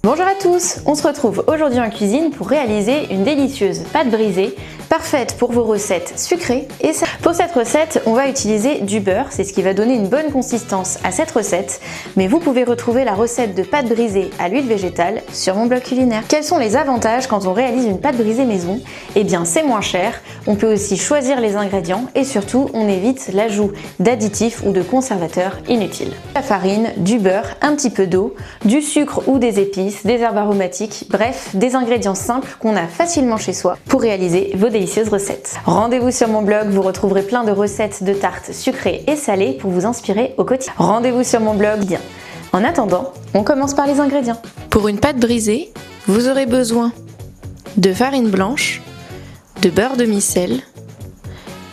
Bonjour à tous, on se retrouve aujourd'hui en cuisine pour réaliser une délicieuse pâte brisée, parfaite pour vos recettes sucrées et salées. Pour cette recette, on va utiliser du beurre, c'est ce qui va donner une bonne consistance à cette recette, mais vous pouvez retrouver la recette de pâte brisée à l'huile végétale sur mon blog culinaire. Quels sont les avantages quand on réalise une pâte brisée maison? Eh bien c'est moins cher, on peut aussi choisir les ingrédients et surtout on évite l'ajout d'additifs ou de conservateurs inutiles. La farine, du beurre, un petit peu d'eau, du sucre ou des épices, des herbes aromatiques, bref, des ingrédients simples qu'on a facilement chez soi pour réaliser vos délicieuses recettes. Rendez-vous sur mon blog, vous retrouverez plein de recettes de tartes sucrées et salées pour vous inspirer au quotidien. Rendez-vous sur mon blog. Bien. En attendant, on commence par les ingrédients. Pour une pâte brisée, vous aurez besoin de farine blanche, de beurre demi-sel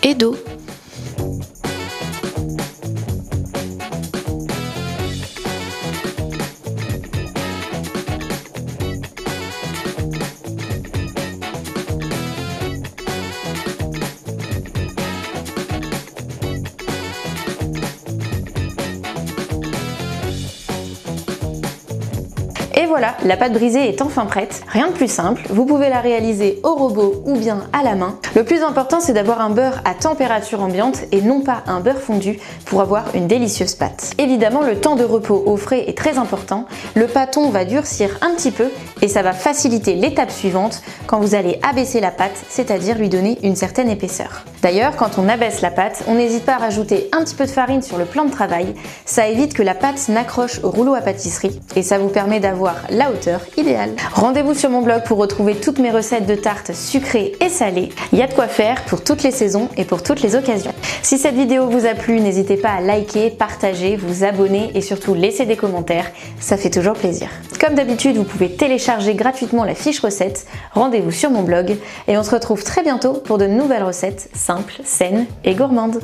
et d'eau. Et voilà, la pâte brisée est enfin prête. Rien de plus simple, vous pouvez la réaliser au robot ou bien à la main. Le plus important, c'est d'avoir un beurre à température ambiante et non pas un beurre fondu pour avoir une délicieuse pâte. Évidemment, le temps de repos au frais est très important. Le pâton va durcir un petit peu et ça va faciliter l'étape suivante quand vous allez abaisser la pâte, c'est-à-dire lui donner une certaine épaisseur. D'ailleurs, quand on abaisse la pâte, on n'hésite pas à rajouter un petit peu de farine sur le plan de travail. Ça évite que la pâte n'accroche au rouleau à pâtisserie et ça vous permet d'avoir la hauteur idéale. Rendez-vous sur mon blog pour retrouver toutes mes recettes de tartes sucrées et salées. Il y a de quoi faire pour toutes les saisons et pour toutes les occasions. Si cette vidéo vous a plu, n'hésitez pas à liker, partager, vous abonner et surtout laisser des commentaires, ça fait toujours plaisir. Comme d'habitude, vous pouvez télécharger gratuitement la fiche recette. Rendez-vous sur mon blog et on se retrouve très bientôt pour de nouvelles recettes simples, saines et gourmandes.